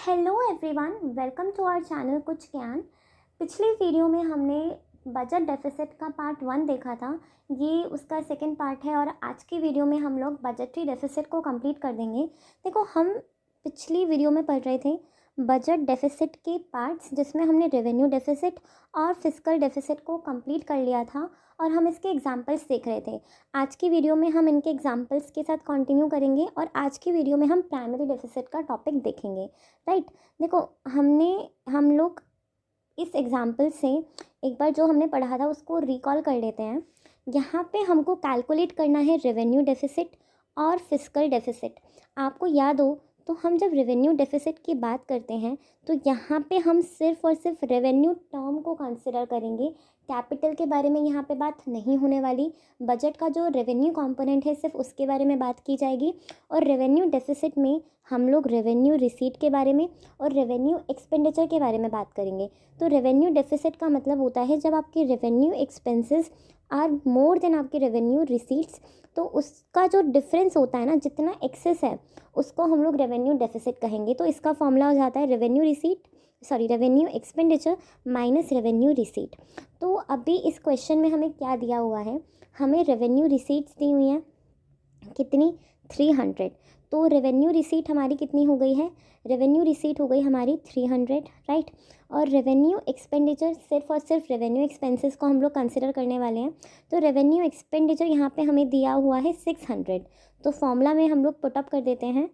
Hello everyone, welcome to our channel कुछ ज्ञान। पिछली वीडियो में हमने बजट डेफिसिट का पार्ट 1 देखा था। ये उसका सेकंड पार्ट है और आज की वीडियो में हम लोग बजटरी डेफिसिट को कंप्लीट कर देंगे। देखो, हम पिछली वीडियो में पढ़ रहे थे बजट डेफिसिट के पार्ट्स, जिसमें हमने रेवेन्यू डेफिसिट और फिस्कल डेफिसिट को कंप्लीट कर लिया था और हम इसके एग्जांपल्स देख रहे थे। आज की वीडियो में हम इनके एग्जांपल्स के साथ कंटिन्यू करेंगे और आज की वीडियो में हम प्राइमरी डेफिसिट का टॉपिक देखेंगे। राइट, देखो हम लोग इस एग्जाम्पल से एक बार जो हमने पढ़ा था उसको रिकॉल कर लेते हैं। यहाँ पे हमको कैलकुलेट करना है रेवेन्यू डेफिसिट और फिस्कल डेफिसिट। आपको याद हो तो हम जब रेवेन्यू डेफिसिट की बात करते हैं तो यहाँ पे हम सिर्फ और सिर्फ रेवेन्यू टर्म को कंसिडर करेंगे। कैपिटल के बारे में यहाँ पे बात नहीं होने वाली। बजट का जो रेवेन्यू कंपोनेंट है सिर्फ उसके बारे में बात की जाएगी। और रेवेन्यू डेफिसिट में हम लोग रेवेन्यू रिसीट के बारे में और रेवेन्यू एक्सपेंडिचर के बारे में बात करेंगे। तो रेवेन्यू डेफिसिट का मतलब होता है जब आपकी revenue expenses are more than आपकी रेवेन्यू रिसीट्स, तो उसका जो डिफरेंस होता है ना, जितना एक्सेस है उसको हम लोग रेवेन्यू डेफिसिट कहेंगे। तो इसका फॉर्मूला हो जाता है revenue expenditure minus revenue receipt. तो अभी इस क्वेश्चन में हमें क्या दिया हुआ है, हमें रेवेन्यू रिसीट्स दी हुई हैं कितनी, 300। तो रेवेन्यू रिसीट हमारी कितनी हो गई है, रेवेन्यू रिसीट हो गई हमारी 300, राइट। और रेवेन्यू एक्सपेंडिचर सिर्फ और सिर्फ रेवेन्यू एक्सपेंसेस को हम लोग कंसिडर करने वाले हैं। तो रेवेन्यू एक्सपेंडिचर यहाँ पे हमें दिया हुआ है 600। तो फॉर्मूला में हम लोग पुटअप कर देते हैं।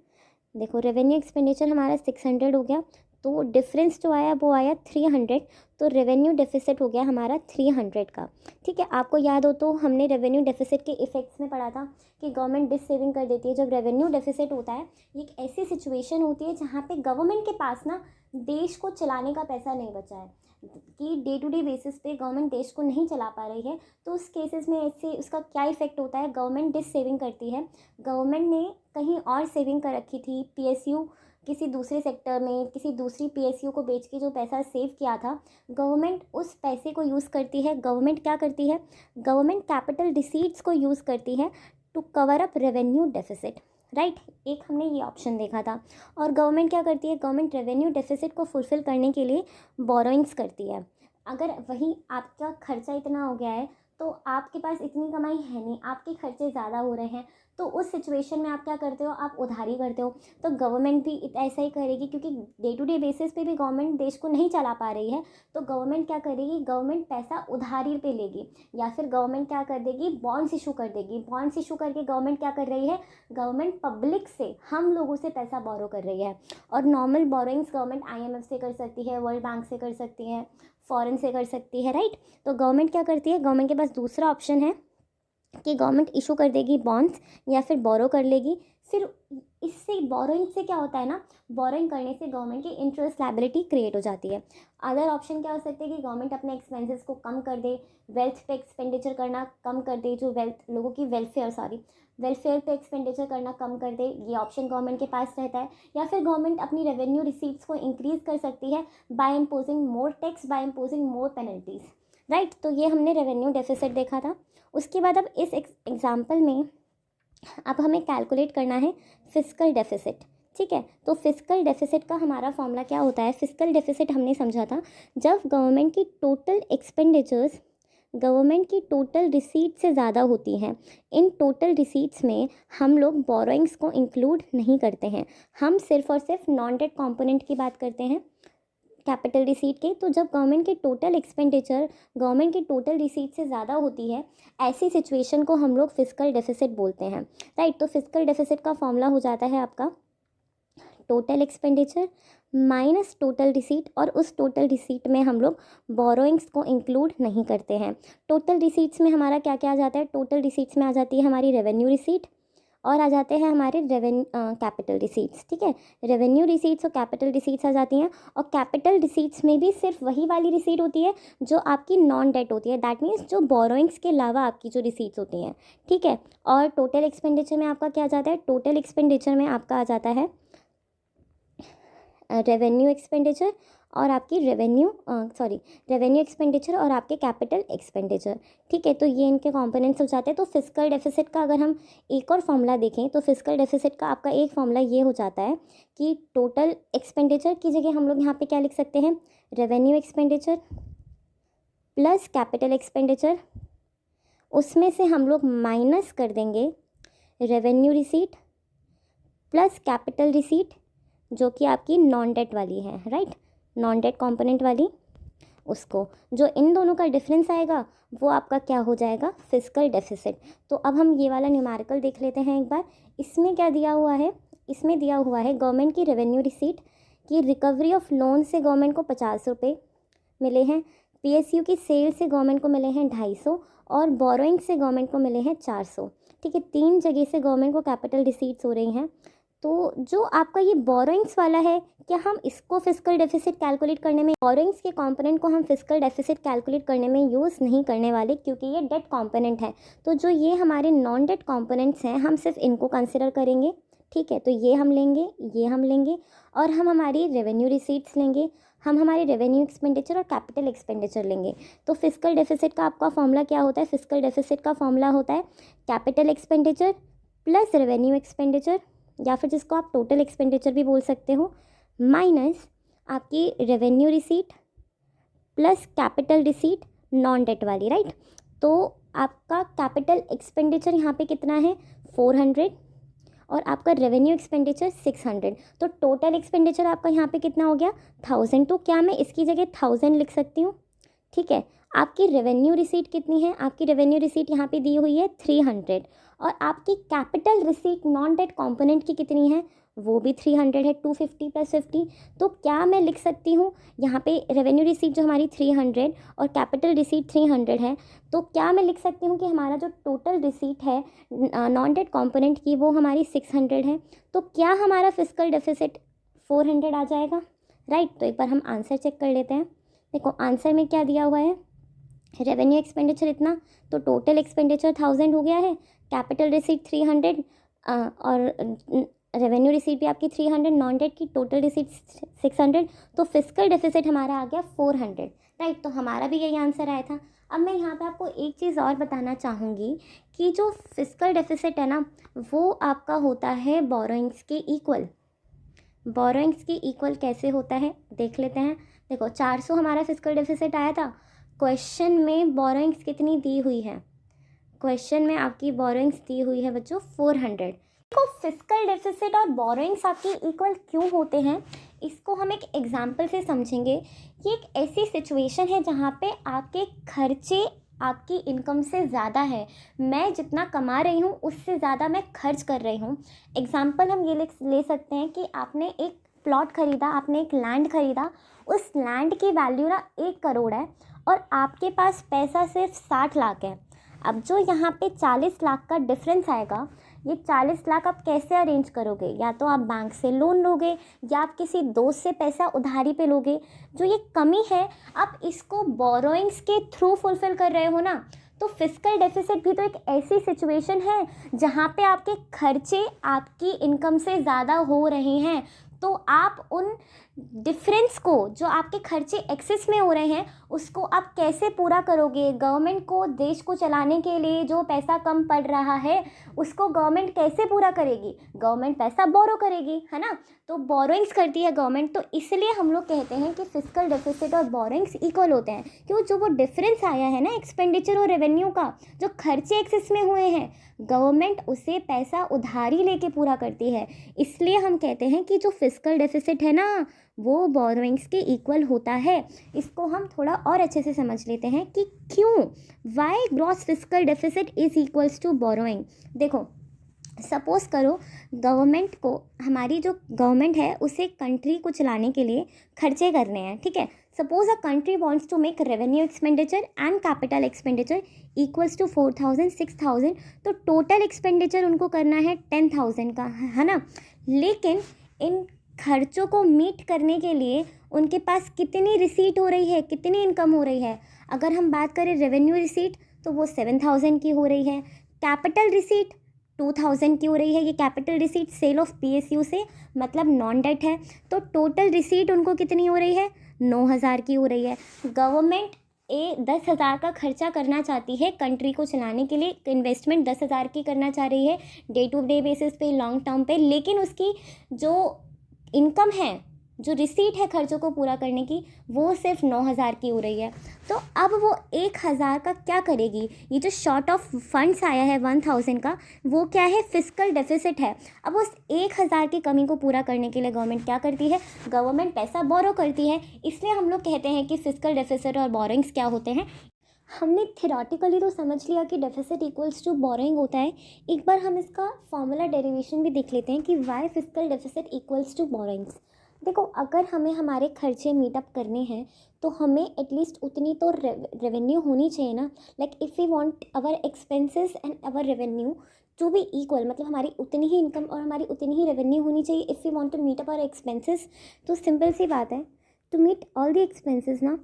देखो, रेवेन्यू एक्सपेंडिचर हमारा 600 हो गया, तो डिफरेंस जो आया वो आया 300। तो रेवेन्यू डेफिसिट हो गया हमारा 300 का। ठीक है, आपको याद हो तो हमने रेवेन्यू डेफिसिट के इफेक्ट्स में पढ़ा था कि गवर्नमेंट डिस सेविंग कर देती है। जब रेवेन्यू डेफिसिट होता है, ये एक ऐसी सिचुएशन होती है जहाँ पे गवर्नमेंट के पास ना देश को चलाने का पैसा नहीं बचा है, कि डे टू डे बेसिस पे गवर्नमेंट देश को नहीं चला पा रही है। तो उस केसेस में ऐसे उसका क्या इफेक्ट होता है, गवर्नमेंट डिस सेविंग करती है। गवर्नमेंट ने कहीं और सेविंग कर रखी थी, पीएसयू किसी दूसरे सेक्टर में किसी दूसरी पीएसयू को बेच के जो पैसा सेव किया था, गवर्नमेंट उस पैसे को यूज़ करती है। गवर्नमेंट क्या करती है, गवर्नमेंट कैपिटल रिसीट्स को यूज़ करती है to cover up revenue deficit, right. एक हमने ये ऑप्शन देखा था। और गवर्नमेंट क्या करती है, गवर्नमेंट रेवेन्यू डेफिसिट को फुलफिल करने के लिए बोरोइंग्स करती है। अगर वही आपका खर्चा इतना हो गया है तो आपके पास इतनी कमाई है नहीं, आपके खर्चे ज़्यादा हो रहे हैं, तो उस सिचुएशन में आप क्या करते हो, आप उधारी करते हो। तो गवर्नमेंट भी ऐसा ही करेगी, क्योंकि डे टू डे बेसिस पे भी गवर्नमेंट देश को नहीं चला पा रही है। तो गवर्नमेंट क्या करेगी, गवर्नमेंट पैसा उधारी पे लेगी, या फिर गवर्नमेंट क्या कर देगी, बॉन्ड्स इशू कर देगी। बॉन्ड्स इशू करके गवर्नमेंट क्या कर रही है, गवर्नमेंट पब्लिक से, हम लोगों से पैसा बोरो कर रही है। और नॉर्मल बोरोइंग्स गवर्नमेंट आईएमएफ से कर सकती है, वर्ल्ड बैंक से कर सकती है, फॉरेन से कर सकती है, राइट। तो गवर्नमेंट क्या करती है, गवर्नमेंट के पास दूसरा ऑप्शन है कि गवर्नमेंट इशू कर देगी बॉन्ड्स या फिर बोरो कर लेगी। फिर इससे बोरोइंग से क्या होता है ना, बोरोइंग करने से गवर्नमेंट की इंटरेस्ट लायबिलिटी क्रिएट हो जाती है। अदर ऑप्शन क्या हो सकते हैं कि गवर्नमेंट अपने एक्सपेंसेस को कम कर दे, वेल्थ पे एक्सपेंडिचर करना कम कर दे, जो लोगों की वेलफेयर पे एक्सपेंडिचर करना कम कर दे। ये ऑप्शन गवर्नमेंट के पास रहता है। या फिर गवर्नमेंट अपनी रेवेन्यू रिसीट्स को इंक्रीज कर सकती है by imposing more tax, by imposing more penalties, right. तो ये हमने रेवेन्यू डेफिसिट देखा था। उसके बाद अब इस एग्जाम्पल में अब हमें कैलकुलेट करना है फिस्कल डेफिसिट। ठीक है, तो फिस्कल डेफिसिट का हमारा फॉर्मूला क्या होता है, फिस्कल डेफिसिट हमने समझा था जब गवर्नमेंट की टोटल एक्सपेंडिचर्स गवर्नमेंट की टोटल रिसीट से ज़्यादा होती हैं। इन टोटल रिसीट्स में हम लोग बोरोइंग्स को इंक्लूड नहीं करते हैं, हम सिर्फ और सिर्फ नॉन डेट कॉम्पोनेंट की बात करते हैं कैपिटल रिसीट के। तो जब गवर्नमेंट की टोटल एक्सपेंडिचर गवर्नमेंट की टोटल रिसीट से ज़्यादा होती है, ऐसी सिचुएशन को हम लोग फिस्कल डेफिसिट बोलते हैं, राइट। तो फिस्कल डेफिसिट का फॉर्मूला हो जाता है आपका total expenditure minus total receipt, और उस टोटल रिसीट में हम लोग बोरोइंग्स को इंक्लूड नहीं करते हैं। टोटल रिसीट्स में हमारा क्या क्या आ जाता है, टोटल रिसीट्स में आ जाती है हमारी रेवेन्यू रिसीट और आ जाते हैं हमारे कैपिटल रिसीट्स। ठीक है, रेवेन्यू रिसीट्स और कैपिटल रिसीट्स आ जाती हैं। और कैपिटल रिसीट्स में भी सिर्फ वही वाली रिसीट होती है जो आपकी नॉन डेट होती है, दैट मीन्स जो बोरोइंग्स के अलावा आपकी जो रिसीट्स होती हैं। ठीक है, और टोटल एक्सपेंडिचर में आपका क्या आ जाता है, टोटल एक्सपेंडिचर में आपका आ जाता है रेवेन्यू एक्सपेंडिचर, और आपकी रेवेन्यू एक्सपेंडिचर और आपके कैपिटल एक्सपेंडिचर। ठीक है, तो ये इनके कंपोनेंट्स हो जाते हैं। तो फिस्कल डेफिसिट का अगर हम एक और फॉर्मूला देखें तो फिस्कल डेफिसिट का आपका एक फॉर्मूला ये हो जाता है कि टोटल एक्सपेंडिचर की जगह हम लोग यहाँ पे क्या लिख सकते हैं, revenue expenditure plus capital expenditure, उसमें से हम लोग माइनस कर देंगे revenue receipt plus capital receipt जो कि आपकी नॉन डेट वाली है, राइट, नॉन डेट कंपोनेंट वाली, उसको जो इन दोनों का डिफरेंस आएगा वो आपका क्या हो जाएगा, फिस्कल डेफिसिट। तो अब हम ये वाला न्यूमेरिकल देख लेते हैं एक बार। इसमें क्या दिया हुआ है, इसमें दिया हुआ है गवर्नमेंट की रेवेन्यू रिसीट की रिकवरी ऑफ लोन से गवर्नमेंट को 50 रुपये मिले हैं, PSU की सेल से गवर्नमेंट को मिले हैं 250 और बोरोइंग से गवर्नमेंट को मिले हैं 400। ठीक है, 3 जगह से गवर्नमेंट को कैपिटल रिसीट्स हो रही हैं। तो जो आपका ये बोरोइंग्स वाला है, क्या हम इसको फिस्कल डेफिसिट कैलकुलेट करने में, बोरोइंग्स के कंपोनेंट को हम फिस्कल डेफिसिट कैलकुलेट करने में यूज़ नहीं करने वाले क्योंकि ये डेट कंपोनेंट है। तो जो ये हमारे नॉन डेट कंपोनेंट्स हैं हम सिर्फ इनको कंसिडर करेंगे। ठीक है, तो ये हम लेंगे और हम हमारी रेवेन्यू रिसीट्स लेंगे, हम हमारे रेवेन्यू एक्सपेंडिचर और कैपिटल एक्सपेंडिचर लेंगे। तो फिस्कल डेफिसिट का आपका फॉर्मूला क्या होता है, फिस्कल डेफिसिट का फॉर्मूला होता है capital expenditure plus revenue expenditure, या फिर जिसको आप टोटल एक्सपेंडिचर भी बोल सकते हो, माइनस आपकी revenue receipt plus capital receipt non debt वाली, राइट। तो आपका कैपिटल एक्सपेंडिचर यहाँ पे कितना है 400 और आपका रेवेन्यू एक्सपेंडिचर 600, तो टोटल एक्सपेंडिचर आपका यहाँ पे कितना हो गया 1000। तो क्या मैं इसकी जगह 1000 लिख सकती हूँ। ठीक है, आपकी रेवेन्यू रिसीट कितनी है, आपकी रेवेन्यू रिसीट यहाँ पे दी हुई है 300 और आपकी capital receipt non debt component की कितनी है, वो भी 300 है, 250 + 50। तो क्या मैं लिख सकती हूँ यहाँ पे रेवेन्यू रिसीट जो हमारी 300 और कैपिटल रिसीट 300 है, तो क्या मैं लिख सकती हूँ कि हमारा जो टोटल रिसीट है नॉन डेट कंपोनेंट की वो हमारी 600 है। तो क्या हमारा फिस्कल डेफिसिट 400 आ जाएगा, राइट। तो एक बार हम आंसर चेक कर लेते हैं। देखो आंसर में क्या दिया हुआ है, रेवेन्यू एक्सपेंडिचर इतना, तो टोटल एक्सपेंडिचर 1000 हो गया है, कैपिटल रिसीट 300 और रेवेन्यू रिसीट भी आपकी 300, नॉन डेट की टोटल रिसीट 600, तो फिस्कल डेफिसिट हमारा आ गया 400, राइट। तो हमारा भी यही आंसर आया था। अब मैं यहाँ पे आपको एक चीज़ और बताना चाहूँगी कि जो फिस्कल डेफिसिट है ना वो आपका होता है बोरोइंग्स के इक्वल। बोरोइंग्स के इक्वल कैसे होता है देख लेते हैं। देखो 400 हमारा फिस्कल डेफिसिट आया था, क्वेश्चन में बोरोइंग्स कितनी दी हुई है, क्वेश्चन में आपकी बोरोइंग्स दी हुई है बच्चों 400। देखो फिस्कल डेफिसिट और बोरोइंग्स आपके इक्वल क्यों होते हैं इसको हम एक एग्जांपल से समझेंगे। ये एक ऐसी सिचुएशन है जहाँ पे आपके खर्चे आपकी इनकम से ज़्यादा है, मैं जितना कमा रही हूँ उससे ज़्यादा मैं खर्च कर रही हूँ। एग्जांपल हम ये ले सकते हैं कि आपने एक प्लॉट ख़रीदा, आपने एक लैंड ख़रीदा, उस लैंड की वैल्यू ना 1 करोड़ है और आपके पास पैसा सिर्फ 60 लाख है। अब जो यहाँ पे 40 लाख का डिफरेंस आएगा, ये 40 लाख आप कैसे अरेंज करोगे, या तो आप बैंक से लोन लोगे या आप किसी दोस्त से पैसा उधारी पे लोगे। जो ये कमी है आप इसको बोरोइंग्स के थ्रू फुलफिल कर रहे हो ना। तो फिस्कल डेफिसिट भी तो एक ऐसी सिचुएशन है जहाँ पे आपके खर्चे आपकी इनकम से ज़्यादा हो रहे हैं, तो आप उन डिफरेंस को जो आपके खर्चे एक्सेस में हो रहे हैं उसको आप कैसे पूरा करोगे। गवर्नमेंट को देश को चलाने के लिए जो पैसा कम पड़ रहा है उसको गवर्नमेंट कैसे पूरा करेगी, गवर्नमेंट पैसा बोरो करेगी, है ना। तो बोरोइंग्स करती है गवर्नमेंट, तो इसलिए हम लोग कहते हैं कि फिस्कल डेफिसिट और बोरोइंग्स इक्वल होते हैं। क्यों, जो वो डिफरेंस आया है ना एक्सपेंडिचर और रेवेन्यू का, जो खर्चे एक्सेस में हुए हैं गवर्नमेंट उसे पैसा उधारी लेके पूरा करती है। इसलिए हम कहते हैं कि जो फिस्कल डेफिसिट है ना वो बोरोइंग्स के इक्वल होता है। इसको हम थोड़ा और अच्छे से समझ लेते हैं कि क्यों, why gross fiscal deficit is equals to borrowing. देखो सपोज़ करो गवर्नमेंट को, हमारी जो गवर्नमेंट है उसे कंट्री को चलाने के लिए खर्चे करने हैं, ठीक है। Suppose a country wants to make revenue expenditure and capital expenditure equals to 4000 6000, तो टोटल एक्सपेंडिचर उनको करना है 10,000 का, है ना। लेकिन इन खर्चों को मीट करने के लिए उनके पास कितनी रिसीट हो रही है, कितनी इनकम हो रही है। अगर हम बात करें रेवेन्यू रिसीट तो वो 7000 की हो रही है, कैपिटल रिसीट 2000 की हो रही है। ये capital receipt sale of PSU से मतलब नॉन डेट है, तो टोटल रिसीट उनको कितनी हो रही है 9,000 की हो रही है। गवर्नमेंट 10,000 का खर्चा करना चाहती है कंट्री को चलाने के लिए, इन्वेस्टमेंट 10,000 की करना चाह रही है डे टू डे बेसिस पे, लॉन्ग टर्म पे, लेकिन उसकी जो इनकम है, जो रिसीट है खर्चों को पूरा करने की, वो सिर्फ 9,000 की हो रही है। तो अब वो 1,000 का क्या करेगी? ये जो शॉर्ट ऑफ फंड्स आया है 1,000 का, वो क्या है? फिस्कल डेफिसिट है। अब उस 1,000 की कमी को पूरा करने के लिए गवर्नमेंट क्या करती है? गवर्नमेंट पैसा बोरो करती है। इसलिए हम लोग कहते हैं कि फिस्कल डेफिसिट और बोरोइंग्स क्या होते हैं। हमने थ्योरेटिकली तो समझ लिया कि डेफिसिट इक्वल्स टू बोरोइंग होता है। एक बार हम इसका फॉर्मूला डेरिवेशन भी देख लेते हैं कि why fiscal deficit equals to borrowings. देखो, अगर हमें हमारे खर्चे मीटअप करने हैं तो हमें एटलीस्ट उतनी तो रेवेन्यू होनी चाहिए ना। Like if we want our expenses and our revenue to be equal, मतलब हमारी उतनी ही इनकम और हमारी उतनी ही रेवेन्यू होनी चाहिए if we want to meet up our expenses. तो सिंपल सी बात है, to meet all the expenses ना,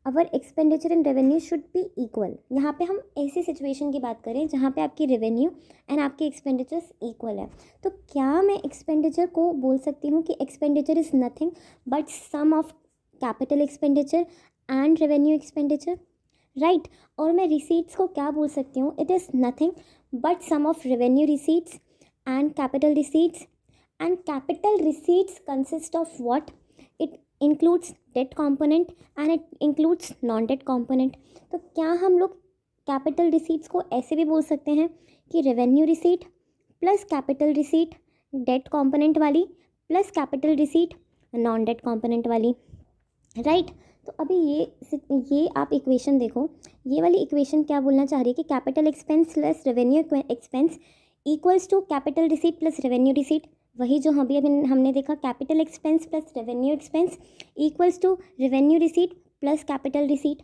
our expenditure and revenue should be equal. यहाँ पे हम ऐसी सिचुएशन की बात करें जहाँ पे आपकी रेवेन्यू एंड आपकी एक्सपेंडिचर्स इक्वल है। तो क्या मैं एक्सपेंडिचर को बोल सकती हूँ कि expenditure is nothing but sum of capital expenditure and revenue expenditure, right? और मैं रिसीट्स को क्या बोल सकती हूँ? It is nothing but sum of revenue receipts and capital receipts. And capital receipts consist of what? It includes debt component and it includes non debt component। तो क्या हम लोग कैपिटल रिसीट्स को ऐसे भी बोल सकते हैं कि revenue receipt plus capital receipt debt component वाली plus capital receipt non debt component वाली, राइट? तो अभी ये आप इक्वेशन देखो, ये वाली इक्वेशन क्या बोलना चाह रही है कि capital expense plus revenue expense equals to capital receipt plus revenue receipt. वही जो अभी हमने देखा, capital expense plus revenue expense equals to revenue receipt plus capital receipt,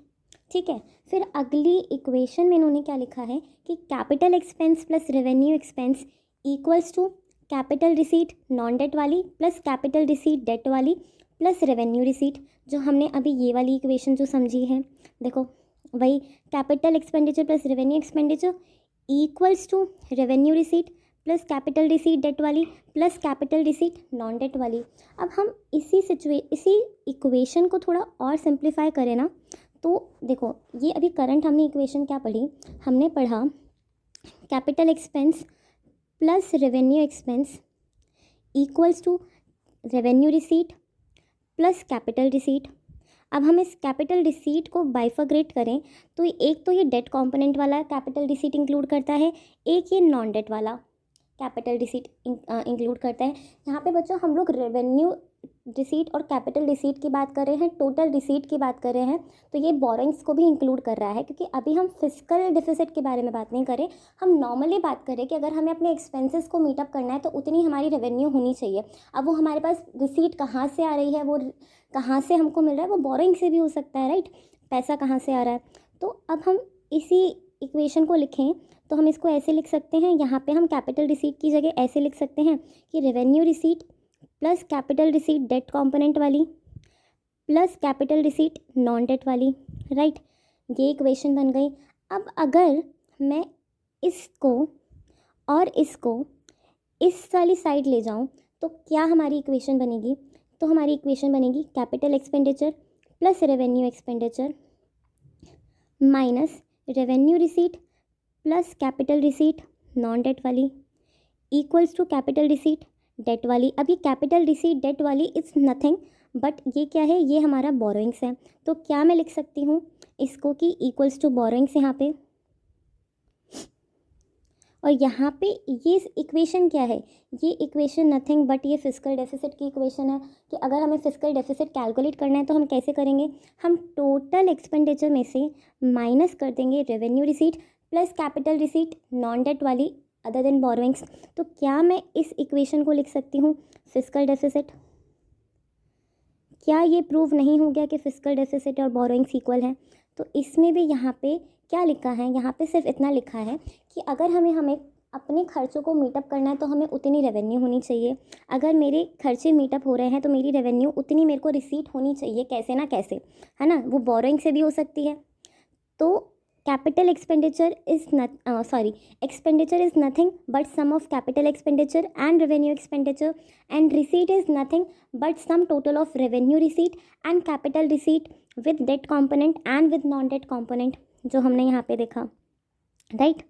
ठीक है? फिर अगली इक्वेशन में इन्होंने क्या लिखा है कि capital expense plus revenue expense equals to capital receipt non debt वाली प्लस कैपिटल रिसीट डेट वाली प्लस रेवेन्यू रिसीट। जो हमने अभी ये वाली इक्वेशन जो समझी है, देखो वही capital expenditure plus revenue expenditure equals to revenue receipt plus capital receipt debt वाली plus capital receipt non debt वाली। अब हम इसी इक्वेशन को थोड़ा और सिंप्लीफाई करें ना, तो देखो ये अभी करंट हमने इक्वेशन क्या पढ़ी? हमने पढ़ा capital expense plus revenue expense equals to revenue receipt plus capital receipt. अब हम इस कैपिटल रिसीट को बाइफर्ग्रेट करें तो एक तो ये डेट कंपोनेंट वाला कैपिटल रिसीट इंक्लूड करता है, एक ये नॉन डेट वाला कैपिटल रिसीट इंक्लूड करता है। यहाँ पे बच्चों हम लोग रेवेन्यू रिसीट और कैपिटल रिसीट की बात कर रहे हैं, टोटल रिसीट की बात कर रहे हैं, तो ये बोरोइंग्स को भी इंक्लूड कर रहा है, क्योंकि अभी हम फिस्कल डेफिसिट के बारे में बात नहीं करें, हम नॉर्मली बात करें कि अगर हमें अपने एक्सपेंसेस को मीटअप करना है तो उतनी हमारी रेवेन्यू होनी चाहिए। अब वो हमारे पास रिसीट कहाँ से आ रही है, वो कहाँ से हमको मिल रहा है, वो बोरोइंग से भी हो सकता है, राइट? पैसा कहाँ से आ रहा है। तो अब हम इसी इक्वेशन को लिखें तो हम इसको ऐसे लिख सकते हैं, यहाँ पे हम कैपिटल रिसीट की जगह ऐसे लिख सकते हैं कि revenue receipt plus capital receipt debt component वाली plus capital receipt non debt वाली, राइट? ये इक्वेशन बन गई। अब अगर मैं इसको और इसको इस वाली साइड ले जाऊँ तो क्या हमारी इक्वेशन बनेगी? तो हमारी इक्वेशन बनेगी capital expenditure plus revenue expenditure minus revenue receipt plus capital receipt non debt वाली equals to capital receipt debt वाली। अब ये कैपिटल रिसीट डेट वाली इट्स नथिंग बट ये क्या है? ये हमारा बोरोइंग्स है। तो क्या मैं लिख सकती हूँ इसको कि इक्वल्स टू बोरोइंग्स यहाँ पे, और यहाँ पे ये इक्वेशन क्या है? ये इक्वेशन नथिंग बट ये फिस्कल डेफिसिट की इक्वेशन है कि अगर हमें फिस्कल डेफिसिट कैलकुलेट करना है तो हम कैसे करेंगे? हम टोटल एक्सपेंडिचर में से माइनस कर देंगे revenue receipt plus capital receipt non debt वाली अदर देन बोरोइंग्स। तो क्या मैं इस इक्वेशन को लिख सकती हूँ फिस्कल डेफिसिट? क्या ये प्रूव नहीं हो गया कि फिस्कल डेफिसिट और बोरोइंग्स इक्वल हैं? तो इसमें भी यहाँ पे क्या लिखा है? यहाँ पे सिर्फ इतना लिखा है कि अगर हमें अपने खर्चों को मीटअप करना है तो हमें उतनी रेवेन्यू होनी चाहिए। अगर मेरे खर्चे मीटअप हो रहे हैं तो मेरी रेवेन्यू उतनी मेरे को रिसीट होनी चाहिए, कैसे ना कैसे, है ना? वो बोरोइंग से भी हो सकती है। तो capital expenditure is expenditure is nothing but sum of capital expenditure and revenue expenditure, and receipt is nothing but sum total of revenue receipt and capital receipt with debt component and with non debt component, जो हमने यहाँ पे देखा, right.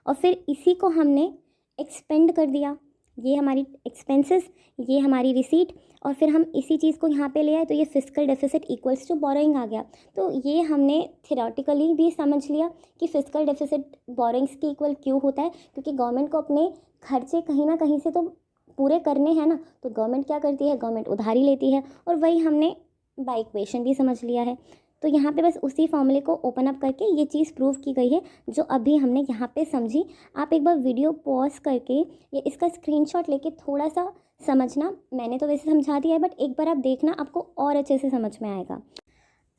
और फिर इसी को हमने एक्सपेंड कर दिया, ये हमारी एक्सपेंसेस, ये हमारी रिसीट, और फिर हम इसी चीज़ को यहाँ पे ले आए तो ये fiscal deficit equals to borrowing आ गया। तो ये हमने थियोरेटिकली भी समझ लिया कि फिस्कल डेफिसिट बोरोइंग्स की इक्वल क्यों होता है, क्योंकि गवर्नमेंट को अपने खर्चे कहीं ना कहीं से तो पूरे करने हैं ना, तो गवर्नमेंट क्या करती है, गवर्नमेंट उधारी लेती है, और वही हमने बाय इक्वेशन भी समझ लिया है। तो यहाँ पे बस उसी फॉर्मूले को ओपन अप करके ये चीज़ प्रूव की गई है जो अभी हमने यहाँ पे समझी। आप एक बार वीडियो पॉज करके ये इसका स्क्रीनशॉट लेके थोड़ा सा समझना, मैंने तो वैसे समझा दिया है बट एक बार आप देखना, आपको और अच्छे से समझ में आएगा।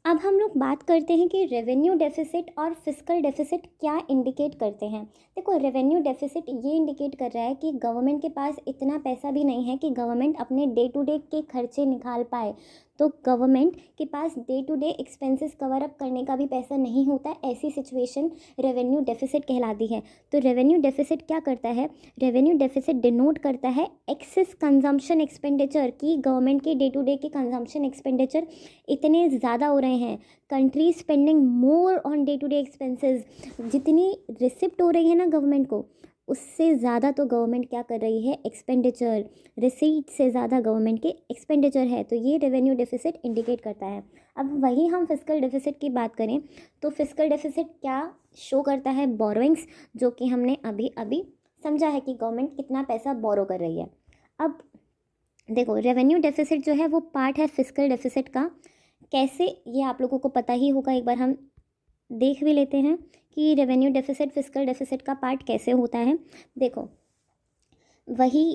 अब हम लोग बात करते हैं कि रेवेन्यू डेफिसिट और फिस्कल डेफिसिट क्या इंडिकेट करते हैं। देखो, रेवेन्यू डेफिसिट ये इंडिकेट कर रहा है कि गवर्नमेंट के पास इतना पैसा भी नहीं है कि गवर्नमेंट अपने डे टू डे के खर्चे निकाल पाए, तो गवर्नमेंट के पास day to day expenses cover up करने का भी पैसा नहीं होता है, ऐसी सिचुएशन रेवेन्यू डेफिसिट कहलाती है। तो रेवेन्यू डेफिसिट क्या करता है, रेवेन्यू डेफिसिट डिनोट करता है एक्सेस कंजम्पशन एक्सपेंडिचर, की गवर्नमेंट के डे टू डे के कंजम्पशन एक्सपेंडिचर इतने ज़्यादा हो रहे हैं, country spending more on day to day expenses, जितनी रिसिप्ट हो रही है ना गवर्नमेंट को, उससे ज़्यादा तो गवर्नमेंट क्या कर रही है, एक्सपेंडिचर, रिसीट से ज़्यादा गवर्नमेंट के एक्सपेंडिचर है, तो ये रेवेन्यू डेफिसिट इंडिकेट करता है। अब वही हम फिस्कल डेफिसिट की बात करें तो फिस्कल डेफिसिट क्या शो करता है, बोरोइंग्स, जो कि हमने अभी अभी समझा है कि गवर्नमेंट कितना पैसा बोरो कर रही है। अब देखो, रेवेन्यू डेफिसिट जो है वो पार्ट है फिस्कल डेफिसिट का। कैसे, ये आप लोगों को पता ही होगा, एक बार हम देख भी लेते हैं कि रेवेन्यू डेफिसिट फिस्कल डेफिसिट का पार्ट कैसे होता है। देखो, वही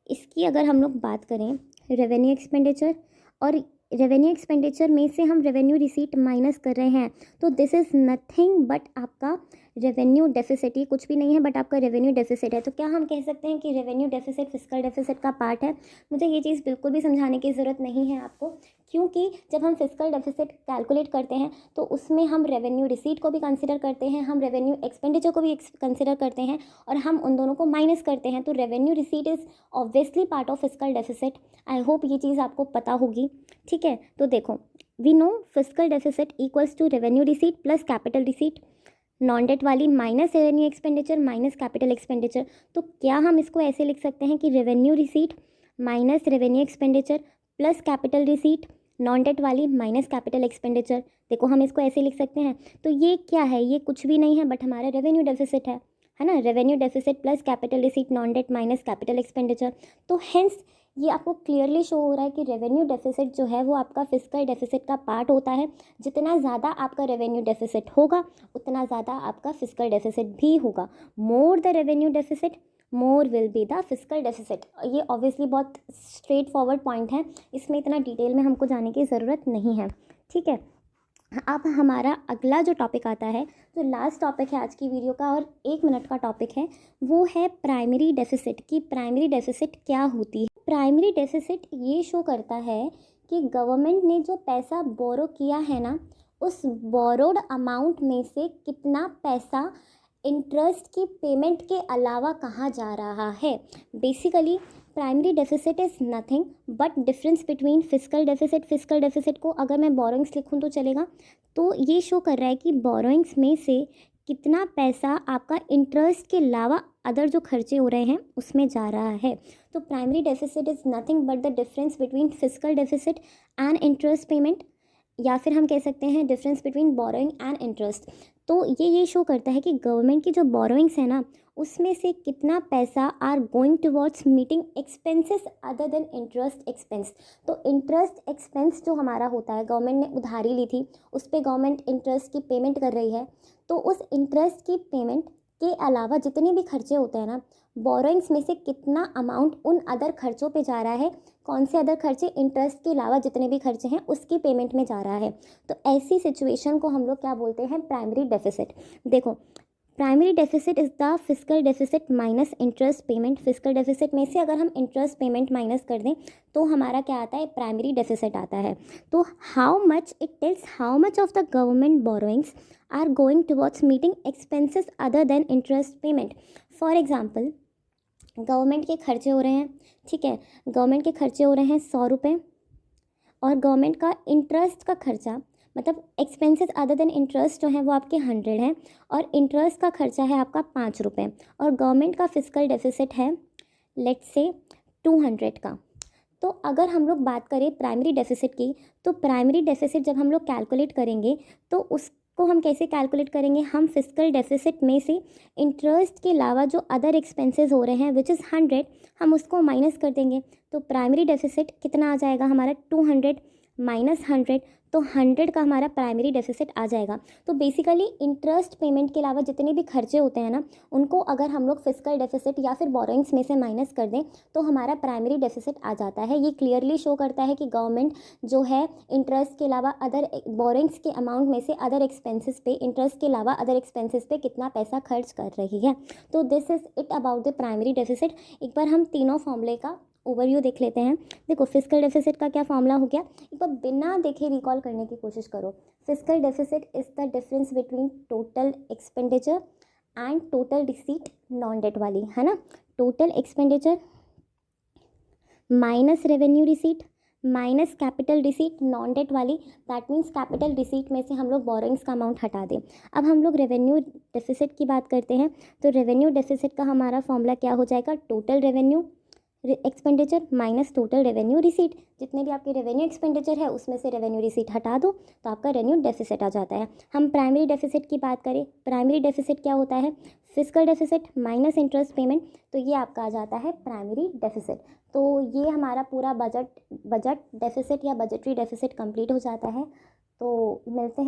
इसकी अगर हम लोग बात करें, रेवेन्यू एक्सपेंडिचर, और रेवेन्यू एक्सपेंडिचर में से हम रेवेन्यू रिसीट माइनस कर रहे हैं, तो दिस इज़ नथिंग बट आपका रेवेन्यू डेफिसिट, ही कुछ भी नहीं है बट आपका रेवेन्यू डेफिसिट है। तो क्या हम कह सकते हैं कि रेवेन्यू डेफिसिट फिस्कल डेफिसिट का पार्ट है? मुझे ये चीज़ बिल्कुल भी समझाने की ज़रूरत नहीं है आपको, क्योंकि जब हम फिस्कल डेफिसिट कैलकुलेट करते हैं तो उसमें हम रेवेन्यू रिसीट को भी कंसिडर करते हैं, हम रेवेन्यू एक्सपेंडिचर को भी कंसिडर करते हैं, और हम उन दोनों को माइनस करते हैं। तो revenue receipt is obviously part of fiscal deficit. I hope ये चीज़ आपको पता होगी, ठीक है। तो देखो, we know fiscal deficit equals to revenue receipt plus capital receipt, non debt वाली minus revenue expenditure minus capital expenditure. तो क्या हम इसको ऐसे लिख सकते हैं कि revenue receipt minus revenue expenditure plus capital receipt, non debt वाली माइनस कैपिटल एक्सपेंडिचर। देखो, हम इसको ऐसे लिख सकते हैं। तो ये क्या है, ये कुछ भी नहीं है बट हमारा रेवेन्यू डेफिसिट है ना, revenue deficit plus capital receipt non date minus capital expenditure. तो हेंस ये आपको क्लियरली शो हो रहा है कि रेवेन्यू डेफिसिट जो है वो आपका फिस्कल डेफिसिट का पार्ट होता है। जितना ज़्यादा आपका रेवेन्यू डेफिसिट होगा उतना ज़्यादा आपका फिस्कल डेफिसिट भी होगा। More the revenue deficit more will be the fiscal deficit. ये ऑब्वियसली बहुत स्ट्रेट फॉरवर्ड पॉइंट है, इसमें इतना डिटेल में हमको जाने की ज़रूरत नहीं है, ठीक है। अब हमारा अगला जो टॉपिक आता है, जो लास्ट टॉपिक है आज की वीडियो का और 1 मिनट का टॉपिक है, वो है प्राइमरी डेफिसिट। की प्राइमरी डेफिसिट क्या होती है? प्राइमरी डेफिसिट ये शो करता है कि गवर्नमेंट ने जो पैसा बोरो किया है ना, उस बोरोड अमाउंट में से कितना पैसा इंटरेस्ट की पेमेंट के अलावा कहाँ जा रहा है। Basically primary deficit is nothing but difference between fiscal deficit. Fiscal deficit को अगर मैं बोरोइंग्स लिखूँ तो चलेगा। तो ये शो कर रहा है कि बोरोइंग्स में से कितना पैसा आपका इंटरेस्ट के अलावा अदर जो खर्चे हो रहे हैं उसमें जा रहा है। तो primary deficit is nothing but the difference between fiscal deficit and interest payment, या फिर हम कह सकते हैं difference between borrowing and interest. तो ये शो करता है कि गवर्नमेंट की जो बोरोइंग्स है ना, उसमें से कितना पैसा are going towards meeting expenses other than interest expense. तो इंटरेस्ट एक्सपेंस जो हमारा होता है, गवर्नमेंट ने उधारी ली थी, उस पर गवर्नमेंट इंटरेस्ट की पेमेंट कर रही है, तो उस इंटरेस्ट की पेमेंट के अलावा जितने भी खर्चे होते हैं ना, बोरोइंग्स में से कितना अमाउंट उन अदर खर्चों पे जा रहा है, कौन से अदर खर्चे, इंटरेस्ट के अलावा जितने भी खर्चे हैं उसकी पेमेंट में जा रहा है। तो ऐसी सिचुएशन को हम लोग क्या बोलते हैं, प्राइमरी डेफिसिट। देखो, primary deficit is the fiscal deficit minus interest payment. Fiscal deficit में से अगर हम इंटरेस्ट पेमेंट माइनस कर दें तो हमारा क्या आता है, प्राइमरी डेफिसिट आता है। तो how much, it tells how much of the government borrowings are going towards meeting expenses other than interest payment. For example, government के खर्चे हो रहे हैं, ठीक है, गवर्नमेंट के खर्चे हो रहे हैं 100 रुपये, और गवर्नमेंट का इंटरेस्ट का खर्चा, मतलब एक्सपेंसेस अदर देन इंटरेस्ट जो है वो आपके 100 हैं, और इंटरेस्ट का खर्चा है आपका 5 रुपये, और गवर्नमेंट का फिस्कल डेफिसिट है लेट्स से 200 का। तो अगर हम लोग बात करें प्राइमरी डेफिसिट की, तो प्राइमरी डेफिसिट जब हम लोग कैलकुलेट करेंगे तो उसको हम कैसे कैलकुलेट करेंगे, हम फिस्कल डेफिसिट में से इंटरेस्ट के अलावा जो अदर एक्सपेंसेस हो रहे हैं विच इज़ 100, हम उसको माइनस कर देंगे। तो प्राइमरी डेफिसिट कितना आ जाएगा हमारा, 200 माइनस 100, तो 100 का हमारा प्राइमरी डेफिसिट आ जाएगा। तो बेसिकली इंटरेस्ट पेमेंट के अलावा जितने भी खर्चे होते हैं ना, उनको अगर हम लोग फिस्कल डेफिसिट या फिर बोरोइंग्स में से माइनस कर दें तो हमारा प्राइमरी डेफिसिट आ जाता है। ये क्लियरली शो करता है कि गवर्नमेंट जो है इंटरेस्ट के अलावा अदर बोरोइंग्स के अमाउंट में से अदर एक्सपेंसेस पे, इंटरेस्ट के अलावा अदर एक्सपेंसेस पे कितना पैसा खर्च कर रही है। तो this is it about the primary deficit. एक बार हम तीनों फॉर्मूले का ओवरव्यू देख लेते हैं। देखो, फिस्कल डेफिसिट का क्या फॉर्मूला हो गया, एक बार बिना देखे रिकॉल करने की कोशिश करो। Fiscal deficit is the difference between total expenditure and total receipt non debt वाली, है ना। Total expenditure minus revenue receipt minus capital receipt non debt वाली, दैट मीन्स कैपिटल रिसीट में से हम लोग बोरोइंग्स का अमाउंट हटा दें। अब हम लोग रेवेन्यू डेफिसिट की बात करते हैं। तो रेवेन्यू डेफिसिट का हमारा फॉर्मूला क्या हो जाएगा, total revenue expenditure minus total revenue receipt. जितने भी आपके रेवेन्यू एक्सपेंडिचर है उसमें से रेवेन्यू रिसीट हटा दो तो आपका रेवेन्यू डेफिसिट आ जाता है। हम प्राइमरी डेफिसिट की बात करें, प्राइमरी डेफिसिट क्या होता है, fiscal deficit minus interest payment, तो ये आपका आ जाता है प्राइमरी डेफिसिट। तो ये हमारा पूरा बजट डेफिसिट या बजटरी डेफिसिट कंप्लीट हो जाता है। तो मिलते हैं